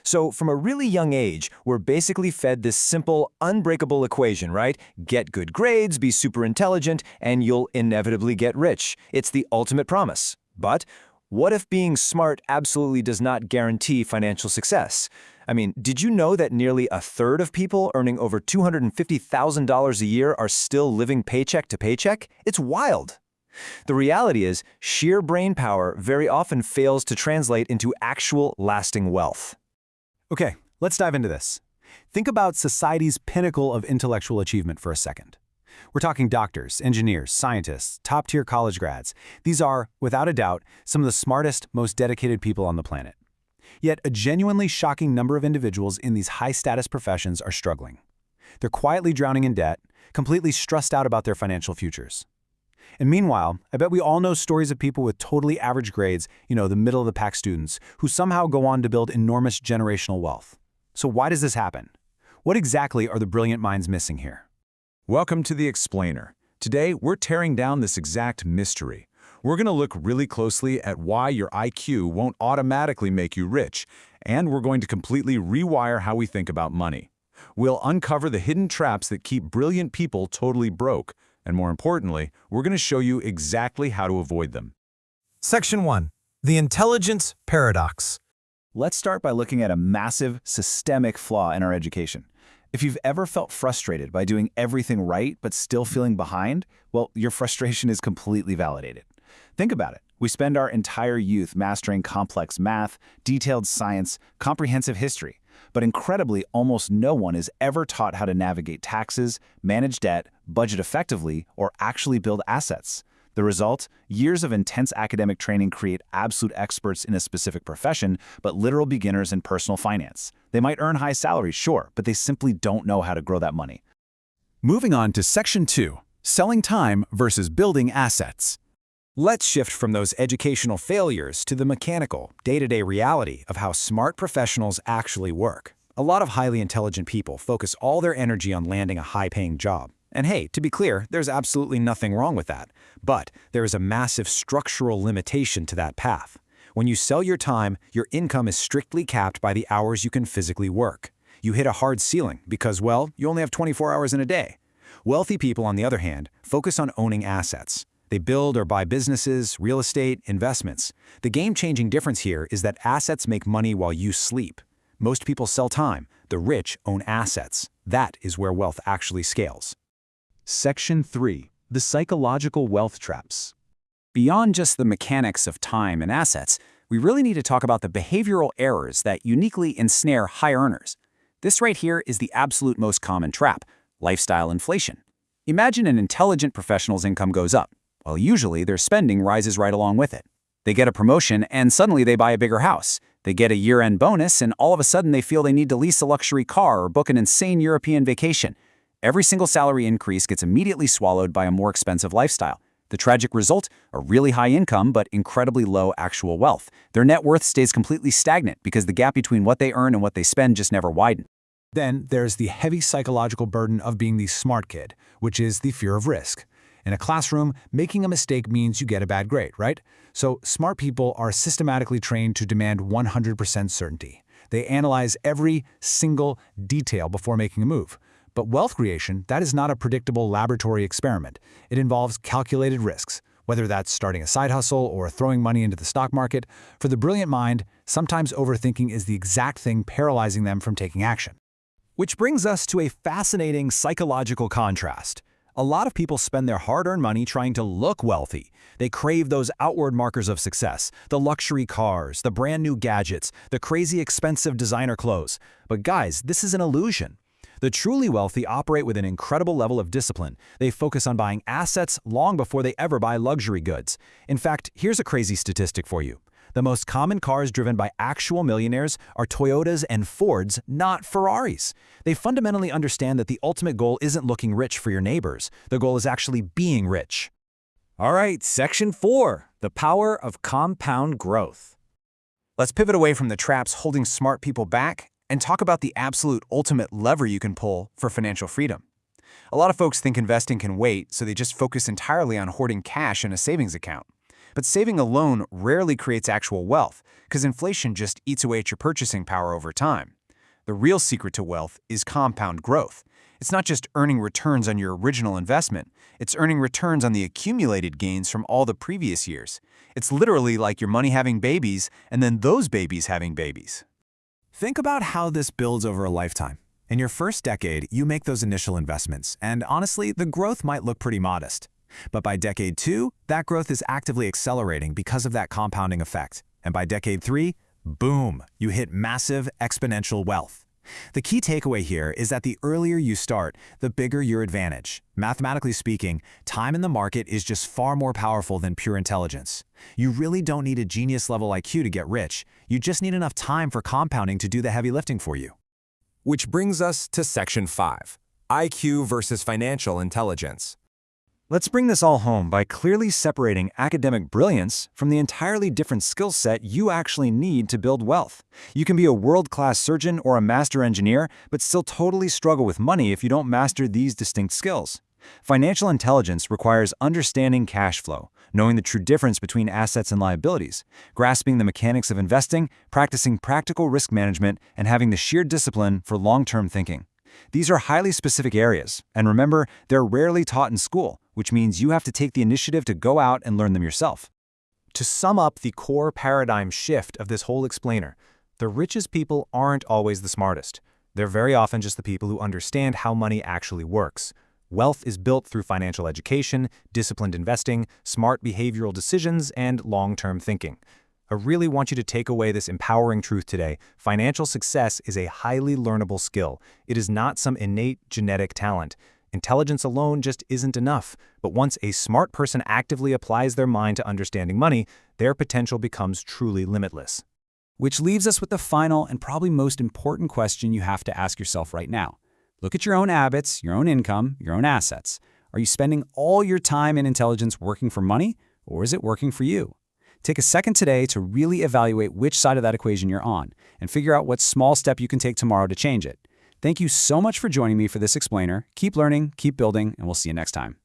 So from a really young age, we're basically fed this simple, unbreakable equation, right? Get good grades, be super intelligent, and you'll inevitably get rich. It's the ultimate promise. But what if being smart absolutely does not guarantee financial success? I mean, did you know that nearly a third of people earning over $250,000 a year are still living paycheck to paycheck? It's wild. The reality is, sheer brain power very often fails to translate into actual lasting wealth. Okay, let's dive into this. Think about society's pinnacle of intellectual achievement for a second. We're talking doctors, engineers, scientists, top-tier college grads. These are, without a doubt, some of the smartest, most dedicated people on the planet. Yet a genuinely shocking number of individuals in these high-status professions are struggling. They're quietly drowning in debt, completely stressed out about their financial futures. And meanwhile, I bet we all know stories of people with totally average grades, the middle-of-the-pack students, who somehow go on to build enormous generational wealth. So why does this happen? What exactly are the brilliant minds missing here? Welcome to The Explainer. Today, we're tearing down this exact mystery. We're going to look really closely at why your IQ won't automatically make you rich, and we're going to completely rewire how we think about money. We'll uncover the hidden traps that keep brilliant people totally broke, and more importantly, we're going to show you exactly how to avoid them. Section 1. The Intelligence Paradox. Let's start by looking at a massive, systemic flaw in our education. If you've ever felt frustrated by doing everything right but still feeling behind, well, your frustration is completely validated. Think about it. We spend our entire youth mastering complex math, detailed science, comprehensive history. But incredibly, almost no one is ever taught how to navigate taxes, manage debt, budget effectively, or actually build assets. The result? Years of intense academic training create absolute experts in a specific profession, but literal beginners in personal finance. They might earn high salaries, sure, but they simply don't know how to grow that money. Moving on to Section 2. Selling time versus building assets. Let's shift from those educational failures to the mechanical, day-to-day reality of how smart professionals actually work. A lot of highly intelligent people focus all their energy on landing a high-paying job. And hey, to be clear, there's absolutely nothing wrong with that. But there is a massive structural limitation to that path. When you sell your time, your income is strictly capped by the hours you can physically work. You hit a hard ceiling because, well, you only have 24 hours in a day. Wealthy people, on the other hand, focus on owning assets. They build or buy businesses, real estate, investments. The game-changing difference here is that assets make money while you sleep. Most people sell time. The rich own assets. That is where wealth actually scales. Section 3. The Psychological Wealth Traps. Beyond just the mechanics of time and assets, we really need to talk about the behavioral errors that uniquely ensnare high earners. This right here is the absolute most common trap: lifestyle inflation. Imagine an intelligent professional's income goes up. Well, usually their spending rises right along with it. They get a promotion and suddenly they buy a bigger house. They get a year-end bonus and all of a sudden they feel they need to lease a luxury car or book an insane European vacation. Every single salary increase gets immediately swallowed by a more expensive lifestyle. The tragic result? A really high income but incredibly low actual wealth. Their net worth stays completely stagnant because the gap between what they earn and what they spend just never widened. Then there's the heavy psychological burden of being the smart kid, which is the fear of risk. In a classroom, making a mistake means you get a bad grade, right? So smart people are systematically trained to demand 100% certainty. They analyze every single detail before making a move. But wealth creation, that is not a predictable laboratory experiment. It involves calculated risks, whether that's starting a side hustle or throwing money into the stock market. For the brilliant mind, sometimes overthinking is the exact thing paralyzing them from taking action. Which brings us to a fascinating psychological contrast. A lot of people spend their hard-earned money trying to look wealthy. They crave those outward markers of success, the luxury cars, the brand new gadgets, the crazy expensive designer clothes. But guys, this is an illusion. The truly wealthy operate with an incredible level of discipline. They focus on buying assets long before they ever buy luxury goods. In fact, here's a crazy statistic for you. The most common cars driven by actual millionaires are Toyotas and Fords, not Ferraris. They fundamentally understand that the ultimate goal isn't looking rich for your neighbors. The goal is actually being rich. All right, Section 4. The Power of Compound Growth. Let's pivot away from the traps holding smart people back and talk about the absolute ultimate lever you can pull for financial freedom. A lot of folks think investing can wait, so they just focus entirely on hoarding cash in a savings account. But saving alone rarely creates actual wealth, because inflation just eats away at your purchasing power over time. The real secret to wealth is compound growth. It's not just earning returns on your original investment, it's earning returns on the accumulated gains from all the previous years. It's literally like your money having babies, and then those babies having babies. Think about how this builds over a lifetime. In your first decade, you make those initial investments, and honestly, the growth might look pretty modest. But by decade 2, that growth is actively accelerating because of that compounding effect. And by decade 3, boom, you hit massive exponential wealth. The key takeaway here is that the earlier you start, the bigger your advantage. Mathematically speaking, time in the market is just far more powerful than pure intelligence. You really don't need a genius-level IQ to get rich. You just need enough time for compounding to do the heavy lifting for you. Which brings us to Section 5, IQ versus financial intelligence. Let's bring this all home by clearly separating academic brilliance from the entirely different skill set you actually need to build wealth. You can be a world-class surgeon or a master engineer, but still totally struggle with money if you don't master these distinct skills. Financial intelligence requires understanding cash flow, knowing the true difference between assets and liabilities, grasping the mechanics of investing, practicing practical risk management, and having the sheer discipline for long-term thinking. These are highly specific areas, and remember, they're rarely taught in school, which means you have to take the initiative to go out and learn them yourself. To sum up the core paradigm shift of this whole explainer, the richest people aren't always the smartest. They're very often just the people who understand how money actually works. Wealth is built through financial education, disciplined investing, smart behavioral decisions, and long-term thinking. I really want you to take away this empowering truth today. Financial success is a highly learnable skill. It is not some innate genetic talent. Intelligence alone just isn't enough. But once a smart person actively applies their mind to understanding money, their potential becomes truly limitless. Which leaves us with the final and probably most important question you have to ask yourself right now. Look at your own habits, your own income, your own assets. Are you spending all your time and intelligence working for money, or is it working for you? Take a second today to really evaluate which side of that equation you're on and figure out what small step you can take tomorrow to change it. Thank you so much for joining me for this explainer. Keep learning, keep building, and we'll see you next time.